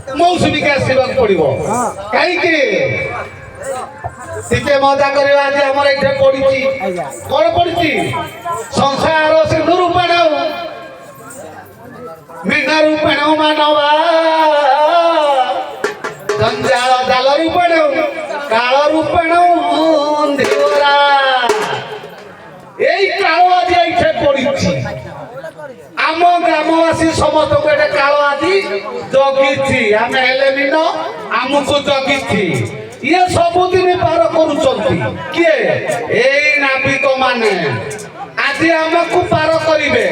मौसुमी के आशीर्वाद पड़ो कहीं टिके मजा करवा आज हमर एठे पड़िची कोन पड़िची संसार सिंधु रूपेण मीना रूपेण मानवा जंजाल जाल रूपेण काल रूपेण देवरा এই কালো আজি এঠে পড়িছি आम ग्रामवासी समस्त को काल आज जगी आम हेले मीन आमको जगी ये सबुदिन पार किए नाविक माने आज आमको पार करेंगे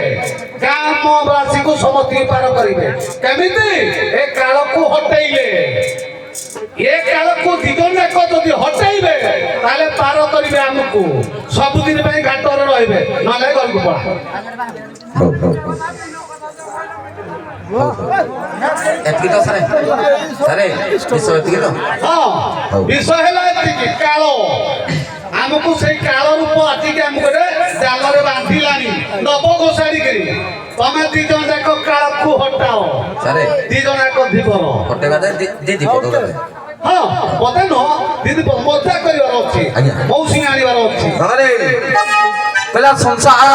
ग्रामवासी को समस्त पार करेंगे केमिति ए काल को हटेइले ये काल को दिगन एक जदि हटेइबे ताले पार करेंगे आमको सबुदिन घाटर रहिबे नले घर को पड़ा एतकी तो सारे सारे विषय एतकी तो हां विषय हैला एतकी कालो हमको से कालो रूप आती के हमको जाल रे बांधिलानी नब गोसाड़ी करी तमे दी जन जाक काल को हटाओ सारे दी जन जाक दीपर हटेगा दे दीप तो हां पता न दीदी मजा करिवार अछि मौसी आनिवार अछि सारे पहला संसार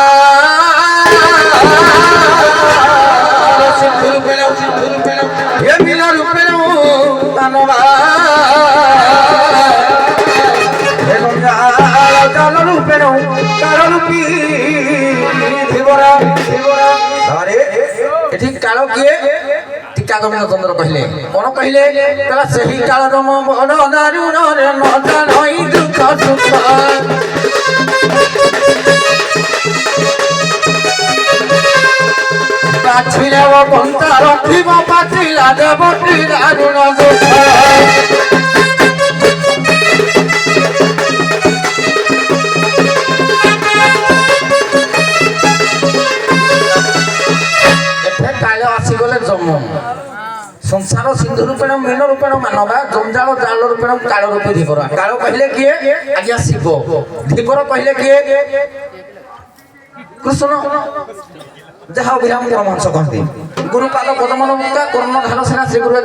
सिंधु रूपेण ये मिला रूपेण तनवा हे गंगाल जाल रूपेण काल रूपी देवरा सारे एठी काल किए टीका गोविंद चंद्र कहले कोन कहले तला सही काल रम बड़ दारुण रे न जानई दुख सुख पाछिले वो बंता रखिब पाछिला देवती दारुण दुख एठे काले आसी गले जम संसार सिंधु रूपेण मीन रूपेण मानवा जंजाल जाल रूपेण काल रूपी धीवर काल कहले किए आज्ञा शिव धीवर कहले किए कृष्ण जहाँ विराम परमहंस कहती गुरुपाद पदमन मुक्ता कर्ण धान सेना श्री गुरु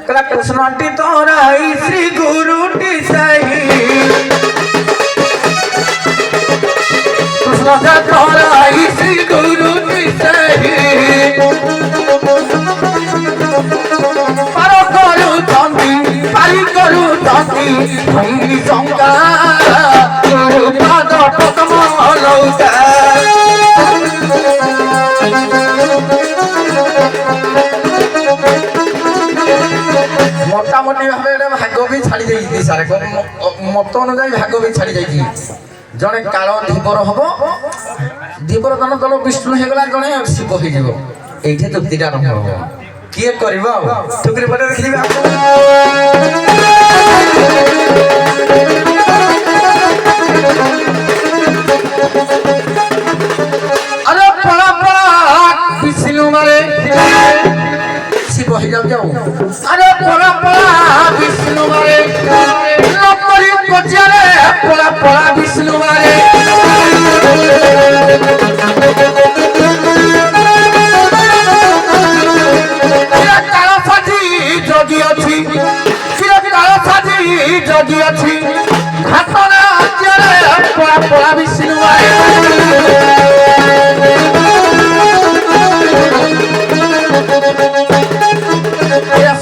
कला कृष्ण टी तोराई श्री गुरु टी सही कृष्ण तोराई श्री गुरु टी सही पार करू तंती पारी करू तंती भई शंका गुरुपाद पदमन लौका मोटामोटी भाव भाग भी छाड़ी जाइए सारे मत अनुजाई भाग भी छाड़ी जाइए जड़े काल धीवर हम धीवर जन दल विष्णु होगला जड़े शिव हो ये तृप्तिटा आरंभ हम किए कर ठुकरी पटे देखिए अरे पड़ा पड़ा विष्णु मारे शिव हो जाओ अरे पड़ा पड़ा विष्णु मारे नपरी कोचियारे पड़ा पड़ा विष्णु मारे फिर काल साथी जगी अछि फिर काल साथी जगी अछि घाटना आज्ञारे पड़ा पड़ा विष्णु मारे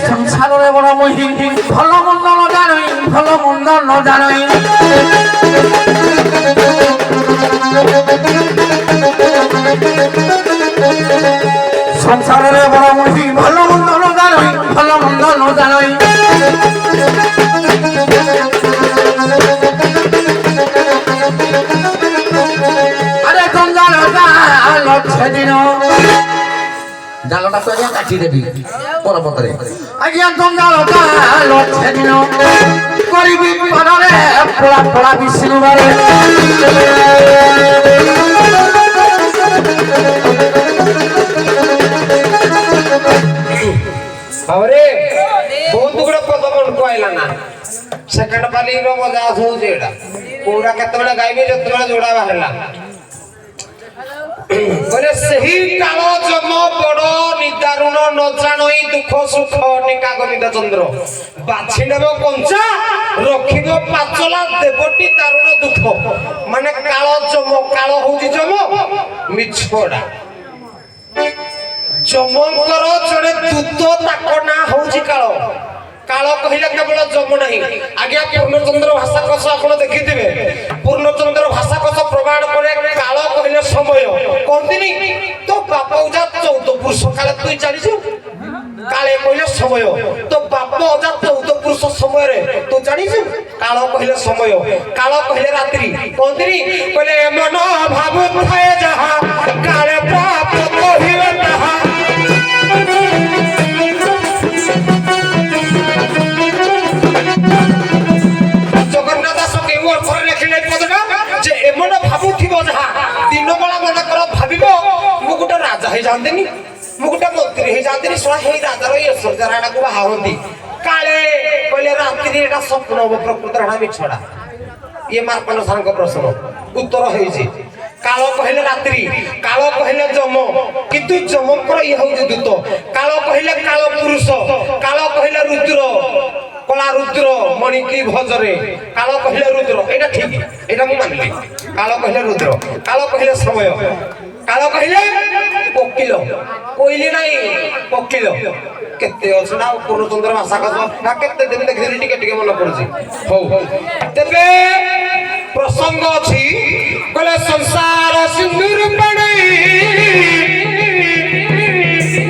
संसार बड़ मही भल मंद न जानी भल मंद न जानी संसार बड़ मही भल मंद न जानी भल मंद न जानी अरे गंगाल जाल छेदिन जालटा तो आज्ञा काटी देवी परपतरे आज्ञा गंगाल जाल छेदिन करिबी पदरे पड़ा पड़ा विष्णु मारे अरे बहुत गुड़ा पदमन कोइला ना सेकंड पाली रो मजा आसु जेडा पूरा केते बडा गाइबे जते बडा जोड़ा बाहरला କହିଲେ ସେହି କାଳ ଜମ ବଡ ନିଦାରୁଣ ନ ଜାଣଇ ଦୁଃଖ ସୁଖ ଟୀକା ଗୋବିନ୍ଦ ଚନ୍ଦ୍ର ବାଛି ନେବ କଞ୍ଚା ରଖିବ ପାଚଲା ଦେବଟି ଦାରୁଣ ଦୁଃଖ ମାନେ କାଳ ଜମ କାଳ ହଉଛି ଜମ ମିଛଡା ଜମଙ୍କର ଜଣେ ଦୂତ ତାଙ୍କ ନାଁ ହଉଛି କାଳ କାଳ କହିଲେ କେବଳ ଯମ ନାହିଁ ଆଜ୍ଞା ପୂର୍ଣ୍ଣଚନ୍ଦ୍ର ଭାଷାକୋଷ ଆପଣ ଦେଖିଥିବେ ପୂର୍ଣ୍ଣଚନ୍ଦ୍ର ଭାଷାକୋଷ ପ୍ରମାଣ କରେ କାଳ କହିଲେ ସମୟ କହନ୍ତିନି ତୋ ବାପ ଅଜା 14 ପୁରୁଷ କାଳେ ତୁଇ ଜାଣିଛୁ କାଳେ କହିଲେ ସମୟ ତୋ ବାପ ଅଜା 14 ପୁରୁଷ ସମୟରେ ତୁ ଜାଣିଛୁ କାଳ କହିଲେ ସମୟ କାଳ କହିଲେ ରାତ୍ରି କହନ୍ତିନି କହିଲେ ମନ ଭାବୁଥାଏ ଯାହା କାଳେ ପ୍ରାପ୍ତ କହିବେ ତାହା ଜଗନ୍ନାଥ ଦାସ କେଉଁ ଅର୍ଥରେ ଲେଖିଲେ ପଦଟା ଯେ ଏମନ ଭାବୁଥିବ ଯାହା ଦିନ ବେଳା ମନେକର ଭାବିବ ମୁଁ ଗୋଟେ ରାଜା ହେଇଯାଆନ୍ତିନି ମୁଁ ଗୋଟେ ମନ୍ତ୍ରୀ ହେଇଯାଆନ୍ତିନି ଶଳା ହେଇ ରାଜାର ଈଶ୍ୱର ରାଣାକୁ ବାହା ହୁଅନ୍ତି କାଳେ କହିଲେ ରାତିରେ ଏଟା ସ୍ୱପ୍ନ ହବ ପ୍ରକୃତରେ ଏଟା ମିଛଡା ଇଏ ମାର୍କଣ୍ଡ ସାରଙ୍କ ପ୍ରଶ୍ନ ଉତ୍ତର ହେଇଛି କାଳ କହିଲେ ରାତ୍ରି କାଳ କହିଲେ ଯମ କିନ୍ତୁ ଯମଙ୍କର ଇଏ ହଉଛି ଦୂତ କାଳ କହିଲେ କାଳ ପୁରୁଷ କାଳ କହିଲେ ରୁଦ୍ର କଳା ରୁଦ୍ର ମଣିକି ଭଜରେ କାଳ କହିଲେ ରୁଦ୍ର ଏଇଟା ଠିକ ଏଇଟା ମୁଁ ମାନିଲି କାଳ କହିଲେ ରୁଦ୍ର କାଳ କହିଲେ ସମୟ କାଳ କହିଲେ କୋକିଲ କୋଇଲି ନାହିଁ କୋକିଲ କେତେ ଅଛି ନା ପୂର୍ଣ୍ଣଚନ୍ଦ୍ର ଭାଷା ନା କେତେ ଦିନ ଦେଖିଥିଲି ଟିକେ ଟିକେ ମନେ ପଡୁଛି ହଉ ତେବେ ପ୍ରସଙ୍ଗ ଅଛି କହିଲେ ସଂସାର ସିନ୍ଦୁର ପାଣି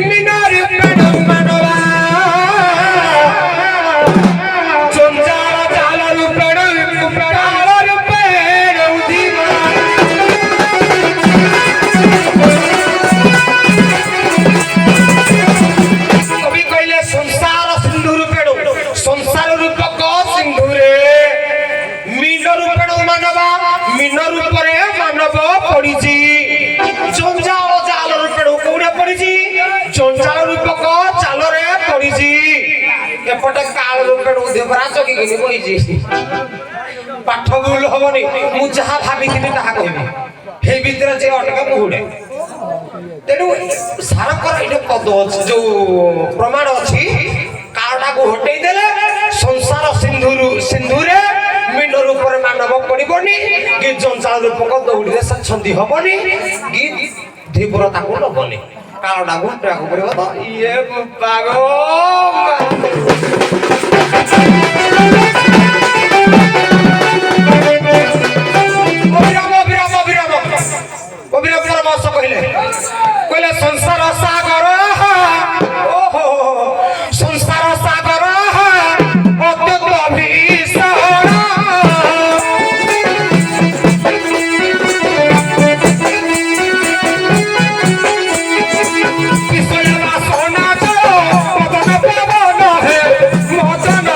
ମିନାର ପାଣ ମାନବା ଜଞ୍ଜାଳ ଜାଲରୁ ପେଡ଼ ପେଡ଼ାଳରୁ ପେଡ଼ ଉଠିବା କବି କହିଲେ ସଂସାର ସିନ୍ଦୁର ପେଡ଼ ସଂସାର ରୂପକ ସିନ୍ଧୁରେ ମୀନ ରୂପେଣ ମାନବା ମୀନ ରୂପରେ ମାନବ ପଡିଛି ଜଞ୍ଜାଳ ଜାଲ ରୂପେଣ କୋଉଠି ପଡିଛି ଜଞ୍ଜାଳ ରୂପକ ଚାଲରେ ପଡିଛି ଏପଟେ କାଳ ରୂପେଣ ଦେବରା ଜଗିକିନି ବଇଛି ପାଠ ଭୁଲ ହବନି ମୁଁ ଯାହା ଭାବିଥିଲି ତାହା କହିବି ହେଇ ଭିତରେ ଯେ ଅଟକା ମୁହୁଡେ ତେଣୁ ସାରଙ୍କର ଏଇଟା ପଦ ଅଛି ଯୋଉ ପ୍ରମାଣ ଅଛି କାଳଟାକୁ ହଟେଇ ଦେଲେ ସଂସାର ସିନ୍ଧୁରେ ମୀନ ରୂପରେ ମାନବ ପଡିବନି କି ଜଞ୍ଜାଳ ରୂପକ ଦୌଡ଼ିରେ ଛନ୍ଦି ହବନି କି ଧୀବର ତାକୁ ନବନି କାଳଟାକୁ ହଟେଇବାକୁ ପଡିବ ତ ଇଏ ପାଗ ଅଭିରାମ ପରାମର୍ଶ କହିଲେ ସଂସାର ସାଗର ଓହୋ ସଂସାର ସାଗର ଅତ୍ୟନ୍ତ ଭୀଷଣ ବିଷୟ ବାସନା ପବନ ପବନ ହେ ମଦନ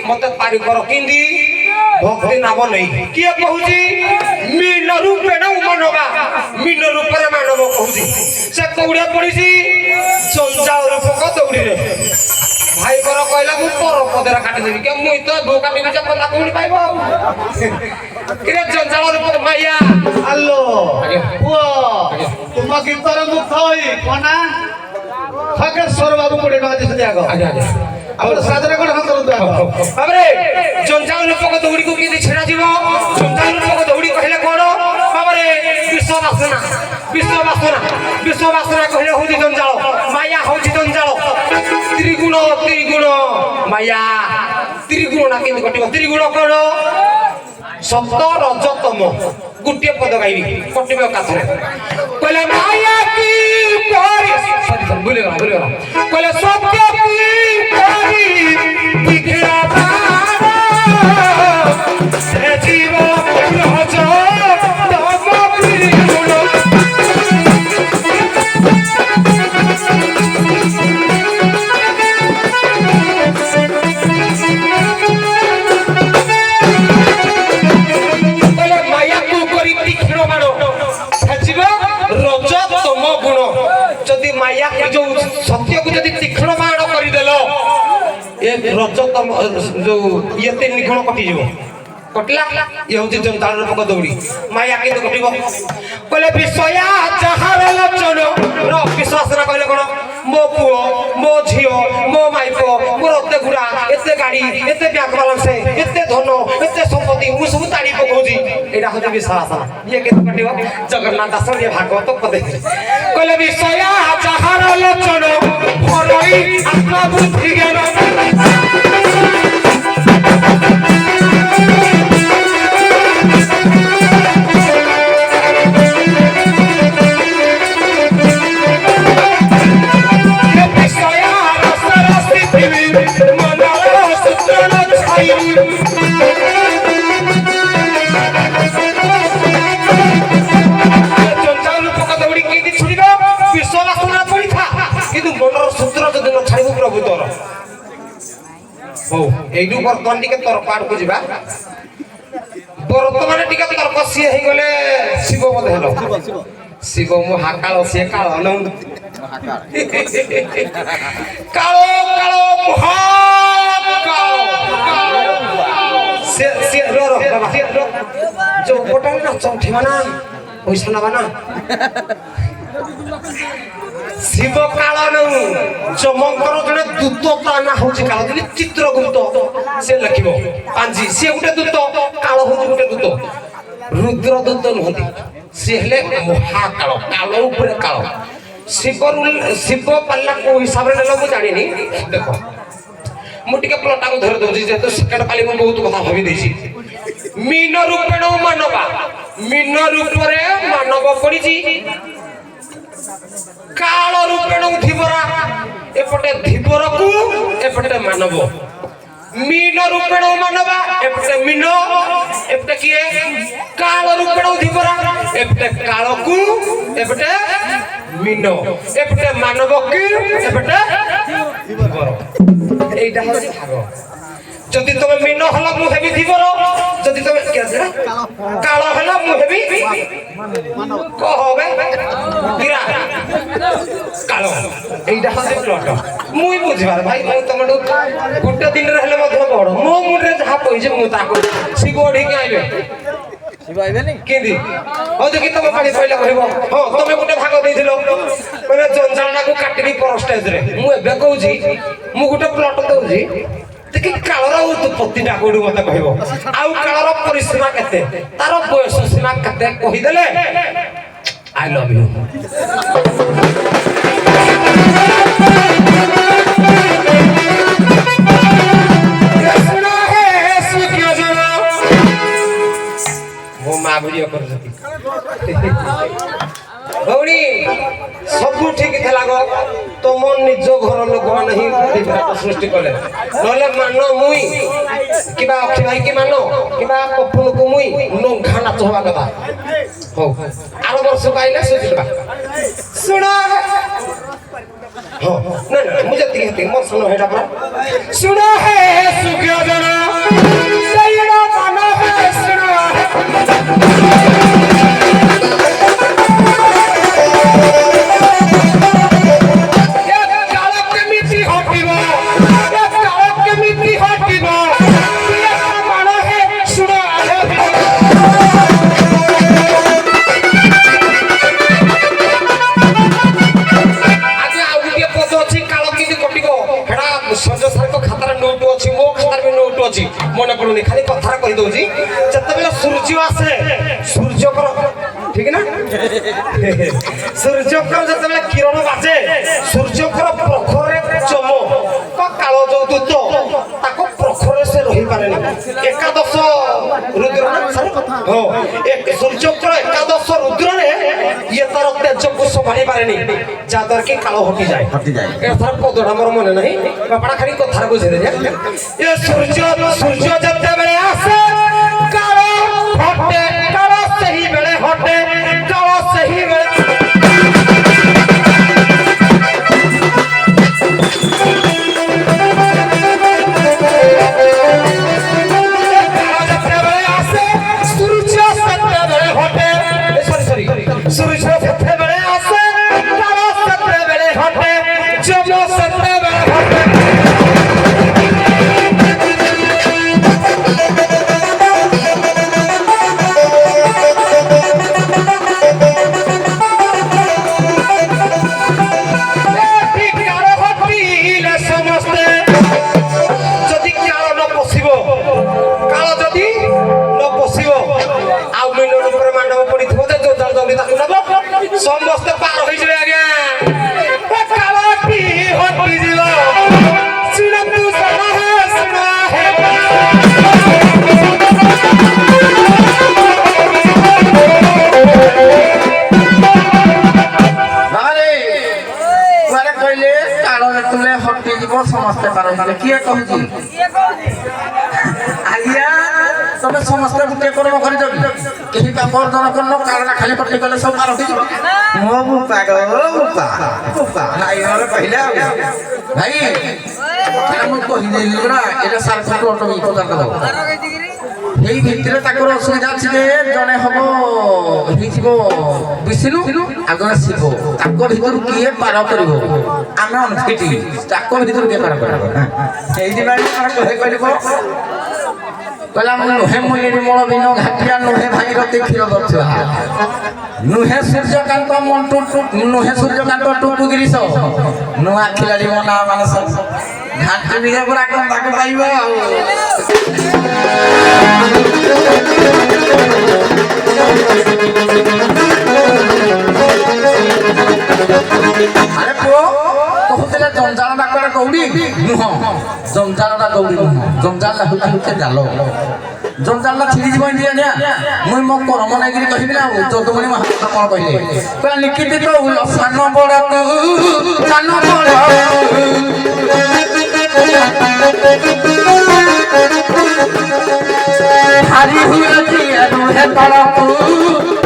मत तारिकर किंदी भक्ति नाम नहीं किए कहूची मीन रूपेण ମାନବା ମିନ ରୂପରେ ମାନବ କହୁଛି ସେ କଉଡେ ପଡିଛି ଜଞ୍ଜାଳ ରୂପକ ଦୌଡ଼ିରେ ଭାଇ ମୋର କହିଲା ମୁଁ ପର ପଦରେ କାଟିଦେବି କି ମୁଇଁ ତ ବୋ କାଟିବି ଯେ ପଦା କଉଠି ପାଇବ ଆଉ କିରେ ଜଞ୍ଜାଳ ରୂପକ ମାଇଆ ହ୍ୟାଲୋ ପୁଅ ତୁମ ଗୀତର ମୁଖ ହୋଇ କନା ଖଗେଶ୍ୱର ବାବୁ 20 ଟଙ୍କା ଦେଇଛନ୍ତି ଆଗ ଆମର ସାଦରେ କଣ କରନ୍ତୁ ଆଗ ବାବରେ ଜଞ୍ଜାଳ ରୂପକ ଦୌଡ଼ିକୁ କେମିତି ଛିଡ଼ା ଯିବ ଜଞ୍ଜାଳ ରୂପକ ଦୌଡ଼ି କହିଲେ କଣ ବାବରେ ବିଶ୍ୱ ବାସନା କହିଲେ ହଉଛି ଜଞ୍ଜାଳ ମାୟା ହଉଛି ଜଞ୍ଜାଳ ତ୍ରିଗୁଣ ମାୟା ତ୍ରିଗୁଣ ନା କେମିତି କଟିବ ତ୍ରିଗୁଣ କଣ ସତ ରଜ ତମ ଗୋଟିଏ ପଦ ଗାଇବି କଟିବ ଏକାଥରେ କହିଲେ ମାୟା କି ପରି ଭୁଲିଗଲା କହିଲେ ସତ୍ୟ କି ପରି ବିଘ୍ନ ବାଣ ସେ ଜୀବ ରଜ ତମ ତ୍ରିଗୁଣ सत्यको जदि तीक्ष्ण बाण करदेल ए रज तम जो ये 3 गुण कटि जीव कटला ये हूँ जंजाल रूपक दौड़ी माया के कटिब कहले विषया जहार लोचन विश्वास ना कहले कौन मो पुओ मो झील मो माइप मोर एते गुड़ा एते गाड़ी एते बैंक बालांस एते धन एते संपत्ति मु सब ताड़ी पकाउची एटा होते विश्वास ये के कटिब जगन्नाथ दास ये भागवत पदे कहले विषया जहार लोचन भरई आत्मा बुद्धि ज्ञान बर्तमान टी तर्क आड़ को जा बर्तमान टी तर्क सी हो गले शिव बोध हेलो शिव महाकाल सी काल कालो कालो जो गोटा नाच उठेबा ना पैसा नबा ना शिव काल जमकर जड़े दूत ता ना हूँ काल चित्रगुप्त से लिखो पांजी सी गोटे दूत काल हूँ गोटे दूत रुद्र दूत नुहति सी हेले महाकाल काल उपरे काल शिव पाला को हिसाब रे नेलो मु जानिनी देखो मु टिके प्लटा को धरि दउची जेतो सेकंड पाली मु बहुत कथा भाबी देछि मीन रूपेण मानवा मीन रूप रे मानव पड़िछि काल रूपेण धीवरा एपटे धीवर को एपटे मानव मीन रूपेण मानवा एपटे मीन एपटे किए काल रूपेण धीवरा एपटे काल को एपटे मीन एपटे मानव की एपटे धीवर एटा हो भाग जदि तुम मीन हला मु हेबी धीवर जदि तुम काल हला मु हेबी कहबे गिरा काल एटा हो प्लट मुई बुझबार भाई मु तमडो गुटे दिन रे हेले मध्य बड़ मो मुंडे जहा पइजे मु ताको सिगोडी के आइबे शिव आइबे नहीं केदी ओ देखि तुम पानी पइला कहबो हां तुमे गुटे भाग देइथिलो कहबे जंजालना को काटिनी पर स्टेज रे मु एबे कहूजी मु गुटे प्लट दउजी देखि कालर उत्पत्तिटा कोडू मते कहबो आउ कालर परिसीमा केते तार बयस सीमा केते कहि देले आई लव यू वो मां बुझियो कर सकी भौणी सब ठीक थला गो तुम निज घर लोक नहीं विराट सृष्टि कले नले मान मुई किबा अक्षय भाई के मानो किबा पप्पू को मुई नो घाना चहवा कथा हो आरो वर्ष पाइले सुजिबा सुना हो ना ना मुझे तिके मोर सुनो हेडा पर सुना है सुख्य जना सैयदा मानो है सुना है মনে পড়ুনি খালি কথা কই দউছি যেতবেলে সূর্য আসে সূর্যকর ঠিক না সূর্যকর যেতবেলে কিরণ বাজে সূর্যকর প্রখরে চম বা কালো যৌতুত তাকে প্রখরে সে রহি পারেনি একাদশ রুদ্র না হ্যাঁ সূর্যকর একাদশ রুদ্রে ইয়ে তার তেজକୁ সম্ভাଳି পারেনি যাদের কি কালো হটি যায় এর পদটা আমার মনে নাই বাপাটা খালি কথা বুঝে দে এ সূর্য সূর্য যেতবেলে আসে কালো হটে কালো সেই বেলে হটে কালো সেই বেলে সূর্য যেতবেলে আসে কালো সেতবেলে হটে যম সেতবেলে হটে ସମସ୍ତେ ପାର ହେଇଯିବେ ଆଜ୍ଞା କାଳଟି ହଟିଯିବ ଶୁଣନ୍ତୁ କହିଲେ କାଳ ଯେତେବେଳେ ହଟିଯିବ ସମସ୍ତେ ପାର ହେଇଯିବେ କିଏ କହୁଛି ଆଜ୍ଞା ତମେ ସମସ୍ତେ ଗୋଟିଏ କର୍ମ କରିଛ କେହି ପାପ ଅର୍ଜନ କରିନ କାଳଟା ଖାଲି କଟି ଗଲେ ସବୁ ପାର ହେଇଯିବ ମୋ ବୁପା କହିଲେ ଭାଇ ମୁଁ କହିଦେଲି ନା ଏଇଟା ସାର୍ଥକ ଅଟୋମେଟିକ ପଦାର୍ଥ ଦବ এই ভিতরে তাকর অসুবিধা আছে যে জনে হব হইছিব বিষ্ণু আর জনে শিব তাক ভিতর কিয়ে পার করিব আমি অনফিটি তাক ভিতর কিয়ে পার করিব এই দিন কহে করিব কলা নুহে মুনি নির্মল বিন ঘাটিয়া নুহে ভাগীরথী ক্ষীর দর্শ নুহে সূর্যকান্ত মন্টু নুহে সূর্যকান্ত টুকু গিরিশ নুয়া খিলাড়ি মনা মানস ঘাটি বিঘে পুরা কোন তাকে পাইব আরে পুଅ কহুଥିଲେ জঞ্জালটা করে কৌড়ি নুহ জঞ্জালটা কৌড়ি নুহ জঞ্জালটা হুকি হুকে জাল জঞ্জালটা ছিড়ি যাব ইন্ডিয়া না মুই মো কর্ম নাগিরি কহিবি না যদুমণি মহাত্মা কোন কইলে কলা লিখিতি তো সান বড় সান বড় হারি হুয়ে দিয়ে নুহে তলকু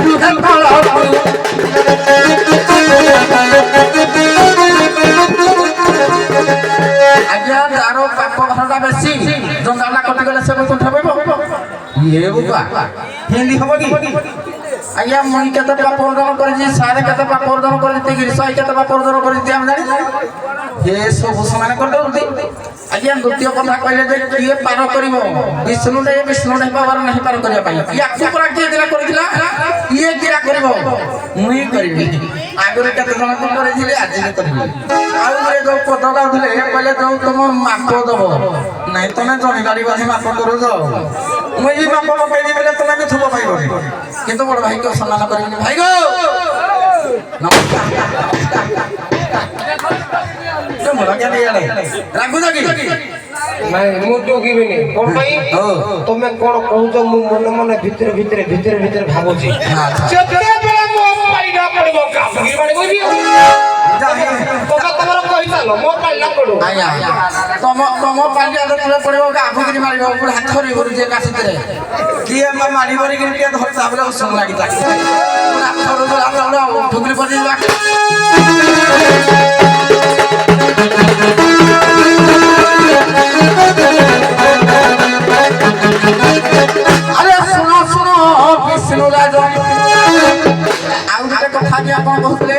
নুহে তলকু আজ্ঞা যার পাপ ভারটা বেশি জঞ্জালটা কটি গেলে সে কোন ঠাবইব ইয়ে বুবা হিন্দি হব কি আজ্ঞা মুই কেতে পাপ অর্জন করেছি সারে কেতে পাপ অর্জন করেছি গিরিশাই কেতে পাপ অর্জন করেছি আমি জানি হে সবু সমান করে দউতি আজ্ঞা দ্বিতীয় কথা কইলে যে কিয়ে পার করিব বিষ্ণু পাবার নাই পার করিয়া পাই ইয়াকু পরা কিয়ে দিলা করিছিলা ইয়ে কিরা করিব মুই করিবি আগরে কেতে জন করেছিলি আজি করিবি আউ রে গো পদ গাউলে কইলে তো তোম মাপ দব নাই তনে জনি গাড়ি বাহি মাপ করু যাও মুই বি মাপ পাই দি বলে তোমকে থুব পাইব কিন্তু বড় ভাই কো সম্মান করিবনি ভাই গো নমস্কার তোমরা কেন ইয়ালে রাখু নাকি নাই মু ডগিবিনি কোন ভাই তুমি কোন কହୁଛ মু মনে মনে ভিতরে ভিতরে ভিতরে ভিতরে ভাবুছি যেতেবেলে মো পাইডা পড়িব কাবগির মানে কইবি তোকা তোমার কইতালো মো পাইলা পড়ু আয়া তম পাইডা তোলে পড়িব কাবগির মারিব পুরা হাত ধরি গরু যে কাছিতে কিয়ে মা মারি বরি গির কে ধর তাবলে উসম লাগি তাকে পুরা হাত ধরি আমরা ঠুকরি পড়ি আরে শুনো শুনো বিষ্ণু রাজ আউ একটা কথা কি আপন কହୁଥିଲେ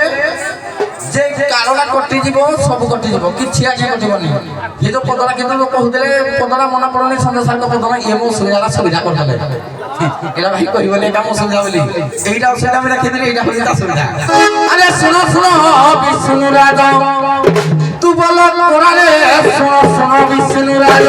যে কালটা কটি যাব সব কটি যাব কিছু আগে কটিবনি এই তো পদরা কিন্তু কହୁଥିଲେ পদরা মনে পড়নি সন্দেশারক পদরা এমো সুবিধা করতে এরা ভাই কহিবলে কাম সুবিধা বলি এইটা অসুবিধা আমি রাখি দিলে এইটা হইতা সুবিধা আরে শুনো শুনো বিষ্ণু রাজ তু বল কোরারে শুনো শুনো বিষ্ণু রাজ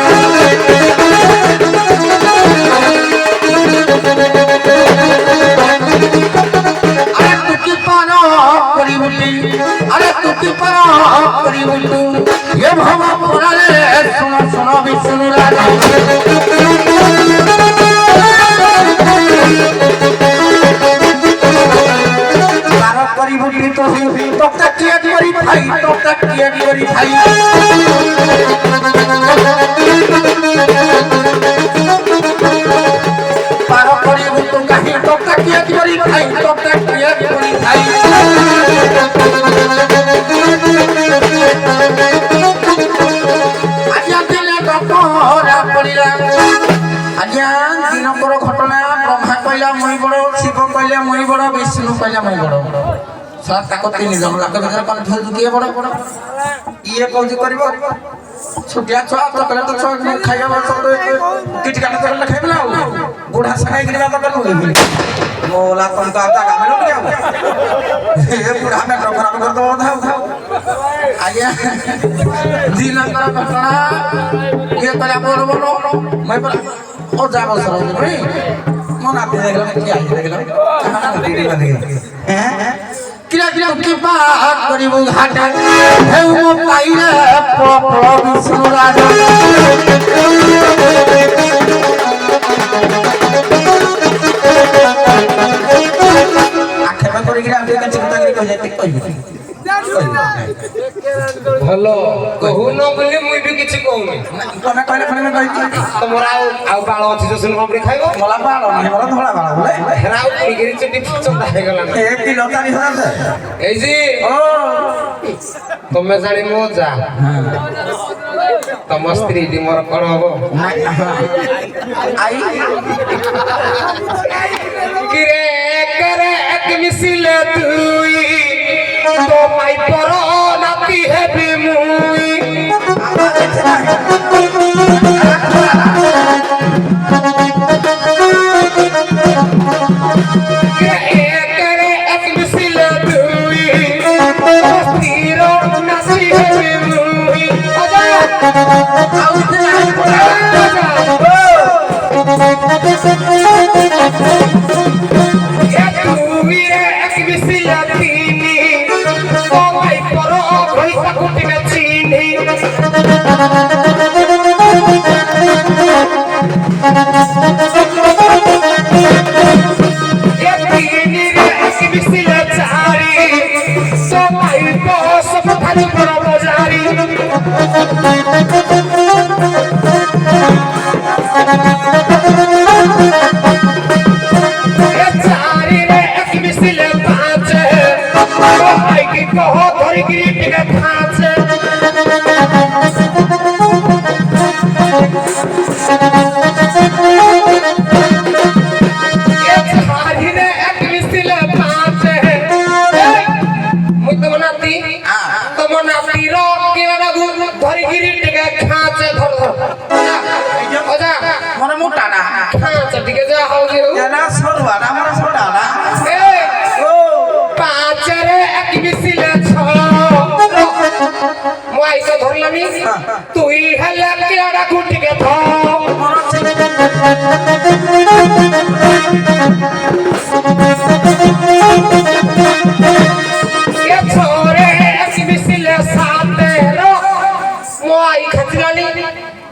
କିଏ କରି ଭାଇ ପାର କରିବୁ ତୁ କାହିଁ ଟଙ୍କା କିଏ କରି ଭାଇ ଟଙ୍କା କିଏ କରି ଭାଇ ଆଜ୍ଞା ଦିନେ ଡକରା ପଡ଼ିଲା ଆଜ୍ଞା ଦିନକର ଘଟଣା ବ୍ରହ୍ମା କହିଲା ମୁଇଁ ବଡ଼ ଶିବ କହିଲା ମୁଇଁ ବଡ଼ ବିଷ୍ଣୁ କହିଲା ମୁଇଁ ବଡ଼ ତାକୁ 3 ଜଣ ଲାଗ ଭିତରେ କନଫ୍ୟୁଜ କିଏ ବଡ଼ ଇଏ କହୁଛି କରିବ ଛୋଟିଆ ଛୁଆ ଚକଲେଟ ଛୁଆ ଖାଇବା କିଛି କାମ କରିଲେ ଖାଇବେ ନା ଆଉ ବୁଢ଼ା ସାଙ୍ଗେ କିଣିବା ଦରକାର ନୁହେଁ ମୋଲା ତମକୁ ଆଉ ଜାଗା ମିଳୁନି କି ଆଉ ଏ ବୁଢ଼ା ପେଟ ଖରାପ କରିଦେବ ଆଜ୍ଞା ଦିନକର ଘଟଣା କିଏ କହିଲା ବଡ଼ ବଡ଼ ମୁଁ ଅଜା ବସର ମୋ ନାତି ଦେଖିଲ କିଏ ଆଇ ଦେଖିଲ কিরা কিরা কি পাক করিব ঘাটে হেউ মো পাইলে প্রবল বিষ্ণু রাজা আখেবা করি গিরা আমি চিন্তা করি কই যাই কইবি ଭଲ କହୁନ ବୋଲି ମୁଇଁ ବି କିଛି କହୁନି ତମେ କହିଲେ ପୁଣି ମୁଁ କହିବି ତମର ଆଉ ବାଳ ଅଛି ଯୋଉ ସୁନ ପାମ୍ପଡ଼ି ଖାଇବ ମଲା ବାଳ ନାହିଁ ମୋର ଧଳା ବାଳ ବୋଲେ ହେରା ଆଉ କିଣିକିରି ଚୁଟି ଚନ୍ଦା ହେଇଗଲା ଏ କିଲୋ 4000 ଏଇ ଜି ଓ ତମେ ଜାଣି ମୋ ଯା ତମ ସ୍ତ୍ରୀ ଟି ମୋର କଣ ହବ ଆଇ কিরে করে এক মিছিলে তুই তো মাই পর নাতি হেবি মুই করে এক মিছিলে তুই স্থির নাতি হেবি মুই আজা এক মিছিলে চিনি সবাই পর ঘইতা কুটিকে চিনি এক মিছিলে চারি সবাই বস খালি বড় বাজারি চারি রে এক মিছিলে পাঁচে সবাই কি কহ ধরি গিরি টিকে খাঁচে চারি রে এক মিছিলে পাঁচে মুই তোমার নাতি তোমার নাতির কিনা লাগু ধরি গিরি টিকে খাঁচে ধর ধর অজা মনে মোটা না খাঁচে টিকে যা হউজি না সরবা না আমার সরবা না ও পাঁচরে এক মিছিলে ছ মই তো ধরলামি তুই হেলে কিনা গুটিকে ধর এ ছোরে এক মিছিলে সাতে রো মই খাতিলানি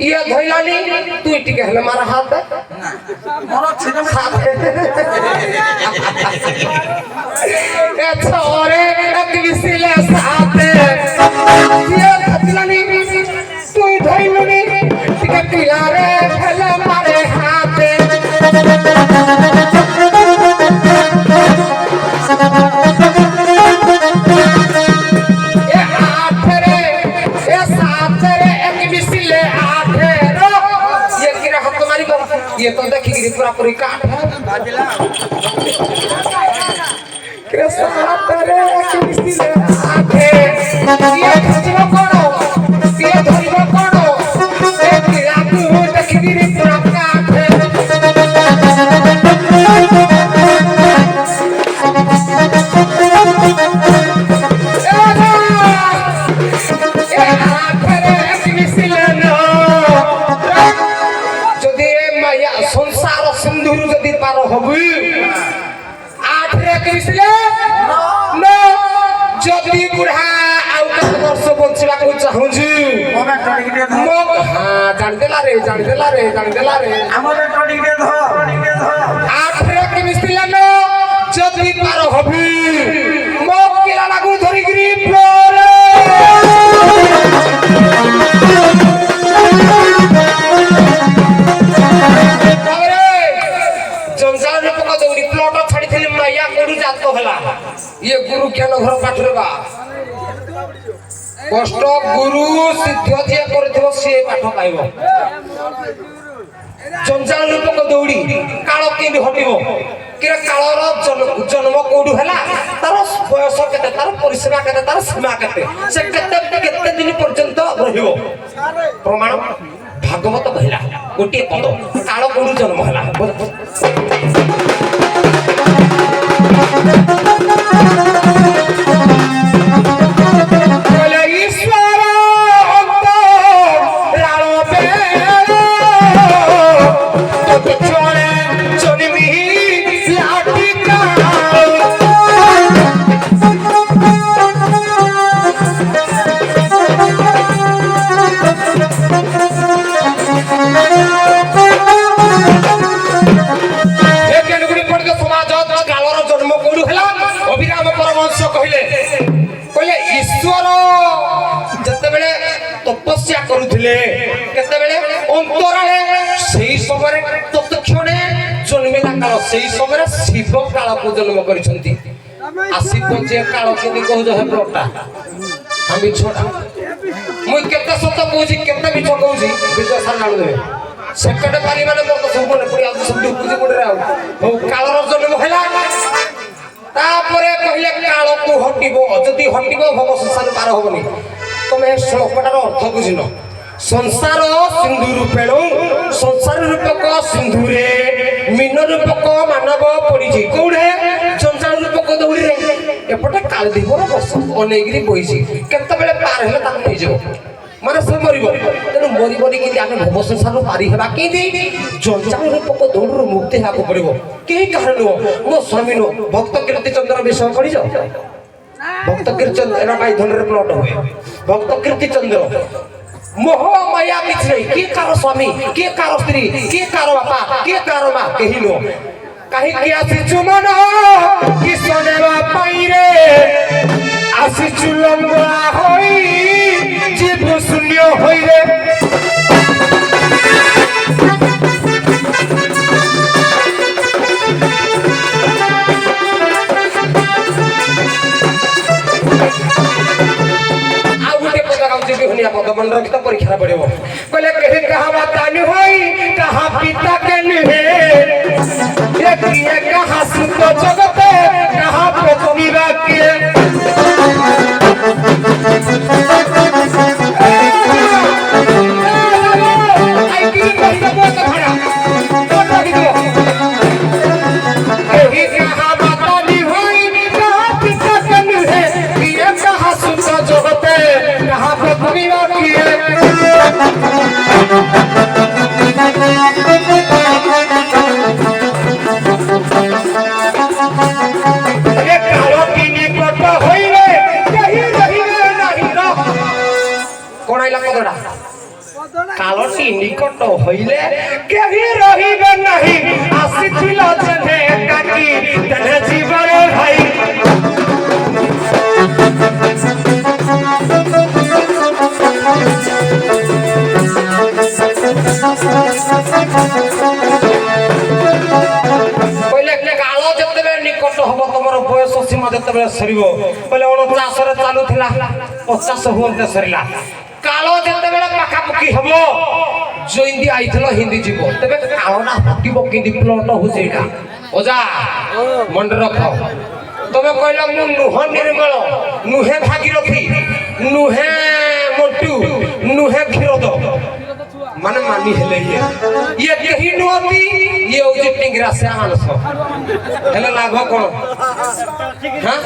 ইয়ে ধইলানি তুই টিকে হেলে মার হাত মনে ছিল এ ছোরে এক মিছিলে সাতে ইয়ে খাতিলানি তুই ধইলুনি টিকে পিলারে হেলে মারে হাতে ये तो देखी गिरी पूरा पूरी काट कृष्ण तेरे किसी ले आके ये खजरो कोनो ये धरिबो कोनो ए किरा तू देखी गिरी पूरा काट संसार सिंधुर যদি পার হবি আঠরে কইছিলে না যদি বুড়া আউ কত বর্ষ বঞ্চিବାକୁ চাহুছি মনে টডিকে ধর মো হ্যাঁ জানদেলা রে আমার টডিকে ধর আঠরে কইছিলে না যদি পার হবি মো কিলা লাগু ধরি গরি পরে ये गुरु ज्ञान घर पाठरे बा कष्ट गुरु सिद्ध जे करथिबो से पाठ पाइबो जंजाल रूपक दौड़ी काल केबी हटिबो किरे कालर जन्म कोडु हला तार बयस केते तार परिसेवा केते तार सीमा केते से केते दिन पर्यंत रहिबो प्रमाण भागवत कहला गोटे पद काल कोडु जन्म हला तपस्या करुथिले केतेबेले अंतराळे सेही समय तत्क्षणे जन्मिला काल सेही समय शिव काल को जन्म करिसंती आसिप जे काल केनि कहू जे हेब्रोटा हम छोटा मुई केते सत कहूची केते मिछ कहूची विजय सर नाम देबे सेकंड पाली माने मोर तो सब ने पड़ी आ सब पूजी पड़े आ हो कालर जन्म हैला तापरे कहिले काल को हटिबो जदी हटिबो भव संसार पार होबनी तुम्हें श्लोकटार अर्थ बुझिन संसार सिंधु रूपेण संसार रूपक सिंधुरे मीन रूपक मानव पड़ी कौड़े जंजाल रूपक दौड़ी रे एपटे काल दीपर बस अनेगिरी बहिछि केतेबेले पार हेले ताक नै जाओ माने से मरिबो तेनु मरिबोनी कि आमे भव संसार पारी हेबा कि जंजाल रूपक दौड़रू मुक्ति हाको पड़िबो के कारण मो स्वामी नो भक्त कीर्ति चंद्र विषय पड़ी जाओ भक्त कीर्तन एना भाई धनरे प्लॉट हुए भक्त कीर्ति चंद्र मोह माया किछ नहीं के कार स्वामी के कार स्त्री के कार बापा के कार मां केहि नो काहे कि आसी चुमन कि सोनेवा पाई रे आसी चुलंबा होई जीव शून्य होई रे पदमन रखता परीक्षा पड़ेबो कहले कहे कहा माता न होई कहा पिता के नहे ये किए कहा सुत जगत कहा पृथ्वी वाक्य आई की कहिबो तो भरा तो रखिबो कहे कहा माता न होई कहा पिता के नहे किए कहा सुत जगत कहा पृथ्वी कालटी निकट हईले केही रहिबे नहीं आसिथिल जने काकी तने जीवन भाई पहिले कालो जतबे निकट हबो तमरो बयस सीमा जतबे सरिबो पहिले 49 रे चालू थिला 50 होते सरिला कालो जतबे पाखा पकी हबो जो हिंदी आइथलो हिंदी जीवो तबे कालोना हटिबो किंदी प्लॉट हो जेडा ओजा मन रखो तबे कहला मु नुह निर्मल नुहे भागीरथी नुहे मोटू नुहे खिरोद माने मानी हेले ये कही नोती ये ओजे टिंगरा से आनस हेले लाभ कोन हां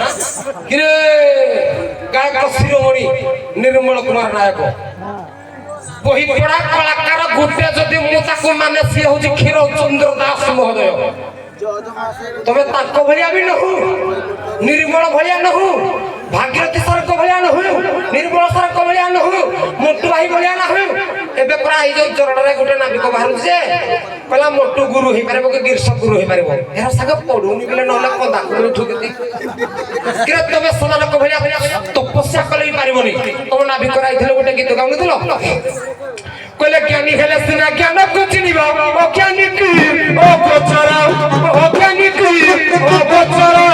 किरे गायक शिरोमणि निर्मल कुमार नायक बही पड़ा कलाकार गुटे जदी मु ताको माने से होजी क्षीर चंद्र दास महोदय तबे ताको भलिया भी नहु निर्मल भलिया नहु भागीरथी सर को भलिया नहु निर्मल सर को भलिया नहु मोटू भाई भलिया नहु एबे पूरा ई जो चरणरे गुटे नाबिक बाहरु जे पला मोटू गुरु हे परबो के गिरस गुरु हे परबो एरा साग पडुनी बिले नले कोंदा को ठुकती किरे तबे समान को भलिया तपस्या कलई पारिबोनी तम नाबिक राइथिलो गुटे गीत गाउनथिलो कहले ज्ञानी हेले सिना ज्ञान को चिनिबा ओ ज्ञानी की ओ गोचरा ओ ज्ञानी की ओ गोचरा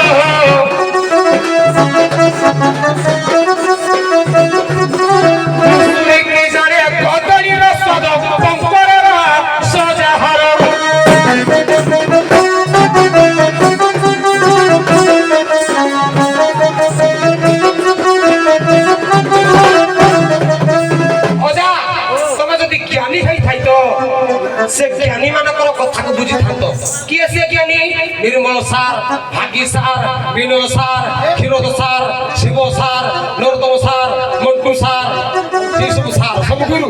निर्मल सार भागी सार विनय सार क्षीरोद सार शिव सार नरोत्तम सार मट्टू सार ये सब सार सब गुरु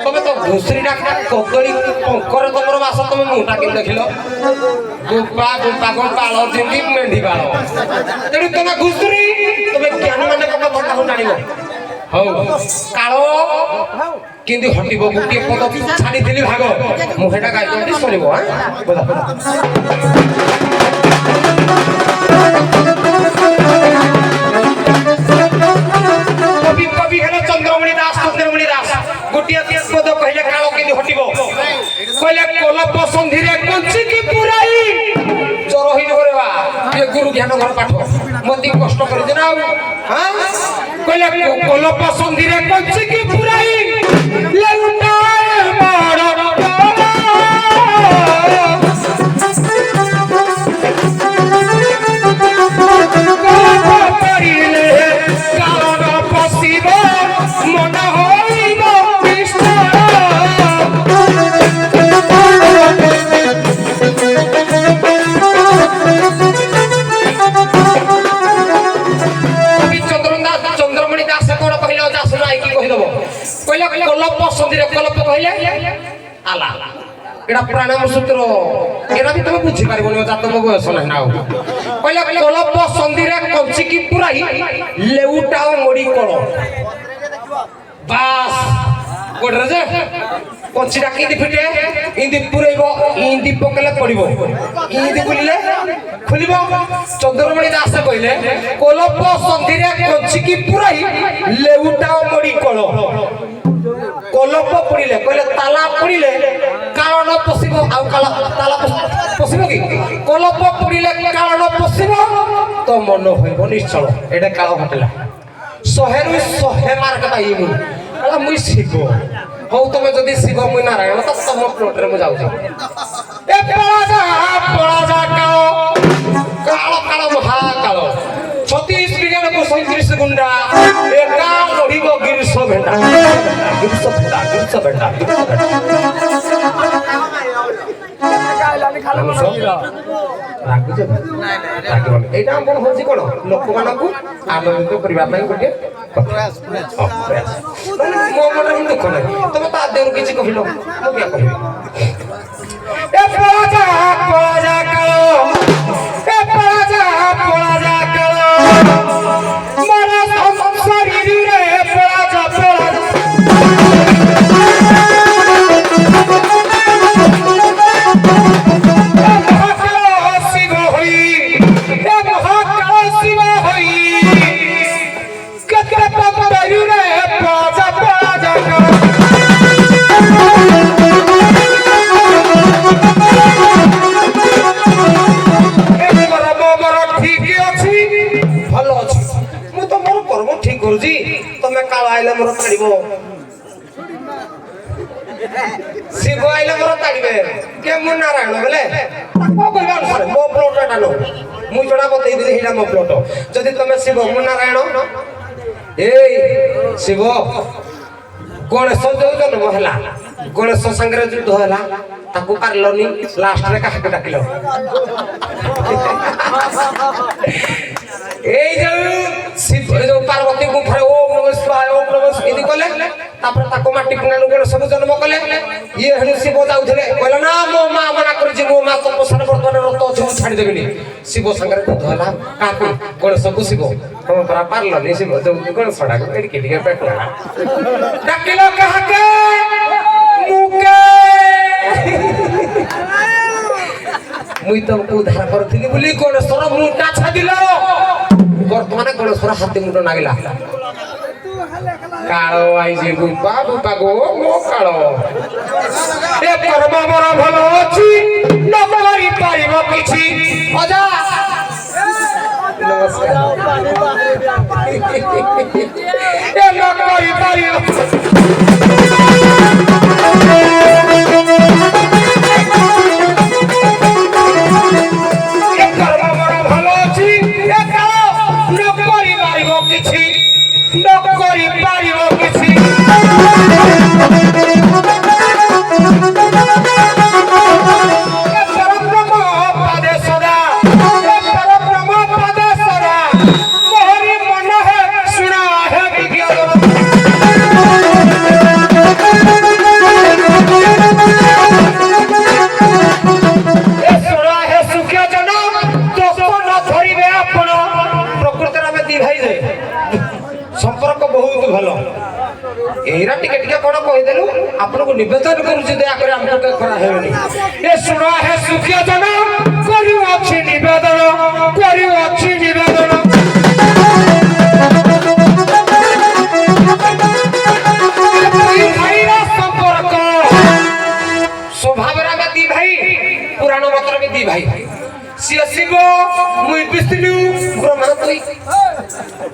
तमे तो घुसरी डाक्टर ककड़ी पंकर तमर मास तमे मुंटा के देखिलो गुप्पा गुप्पा को पालो जिंदी मेंढी पालो तेणु तमे घुसरी तमे ज्ञान माने कथा कथा हो जानिबो हौ कालो किंतु हटिबो गुटी पद छाडी दिली भाग मु हेटा गाई कोंटी सुनिबो हां बोला कवि कवि हेले चंद्रमणि दास गोटिया पद कहले कालो किंतु हटिबो कहले कोलप संधि रे कंची की पुराई चोर होई रे बा ये गुरु ज्ञान घर पाठ मति कष्ट कर देना हां कहले कोलप संधि रे कंची की पुराई लेउटा मारो आला एडा प्राणायाम सूत्र एडा भी तुम बुझी पारिबो जा तुम बयस नै ना कहले कलप संधि रे कंची की पुराई लेउटाओ मोड़ी कलो बास कोडरे जे कंचीटा किंदी फिटे इंदी पुरैबो इंदी पकले पड़िबो इंदी बुलिले खुलिबो चंद्रमणि दास कहले कलप संधि रे कंची की पुराई लेउटाओ मोड़ी कलो कलप पड़िले कहले ताला पड़िले काल न पसिबो आउ काल ताला पसिबो की कलप पड़िले काल न पसिबो तो मन होइबो निश्चल एडा काल हटला 100 रु 100 मार्क पाई मु अला मुई शिव हो तमे जदी शिव मुई नारायण त तम प्लॉट रे मु जाउ ए पळा जा काल काल महाकाल 36 बिलियन को 37 गुंडा एका लढिबो गिरस भेंडा गिरस भेंडा এইটা আমার হচ্ছে কোন লোকমানকু আনন্দিত করিবা পাই গোটে প্রয়াস মো মনে দুঃখ নাই তুমি তা দেউ কিছু কহিল মু কি কহিবি এ পরাজা কালো এ পরাজা কালো মরা সংসারী রে পরাজা गुरुजी तमे काल आइले मोर ताड़ीबो शिव आइले मोर ताड़ीबे के मु नारायण बोले को कहबा अनुसार मो प्लॉट डालो मु जडा बतई दे हिडा मो प्लॉट जदी तमे शिव मु नारायण ए शिव गणेश जन्म हला गणेश संगे युद्ध हला ताकू पारलनी लास्ट रे काहे डाकिलो এই যে শিব যে পার্বতী গুফারে ওম নমঃ শিবায় ওম নমঃ ইদি কলে তারপরে তাকো মাটি পুনানু গেল সব জন্ম কলে ইয়ে হেডু শিব যাউথলে কইলা না মো মা মনা করিছি মো মা তপস্যার বর্তমানে রত আছে মু ছাড়ি দেবিনি শিব সঙ্গে যুদ্ধ হলা কাকু গণেশ কু শিব তুমি পরা পারলনি শিব যে গণেশ ছড়া এডি কে দিকে পেটলা ডাকিলো কাহাকে মুকে মুই তোমকে উদ্ধার করছিলি বলি গণেশর মুটা ছাদিল বর্তমানে গণেশর হাতে মুন্ড নাগিলা কালো আইছে বুপা বুপা গো মো কালো এ কর্ম বড় ভালো আছে ন করি পারিব কিছু অজা নমস্কার এ ন করি পারিব সদা ଆପଣଙ୍କୁ ନିବେଦନ କରୁଛି ଦୟାକରି ଆମକୁ ଖରା ହେବେନି ଏ ଶୁଣ ହେ ସୁଖିଆ ଜନ କରିଅଛି ନିବେଦନ କରିଅଛି ନିବେଦନ ଦୁଇ ଭାଇର ସମ୍ପର୍କ ସ୍ୱଭାବରେ ଆମେ ଦି ଭାଇ ପୁରାଣ ମତରେ ବି ଦି ଭାଇ ସିଏ ଶିବ ମୁଇଁ ବିଷ୍ଣୁ ବ୍ରହ୍ମା ତୁଇ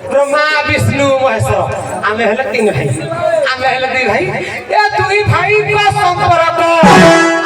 ବ୍ରହ୍ମା ବିଷ୍ଣୁ ମହେଶ୍ୱର ଆମେ ହେଲେ ତିନି ଭାଇ ଆମେ ହେଲେ ଦି ଭାଇ ଏ ଦୁଇ ଭାଇଙ୍କ ସମ୍ପର୍କ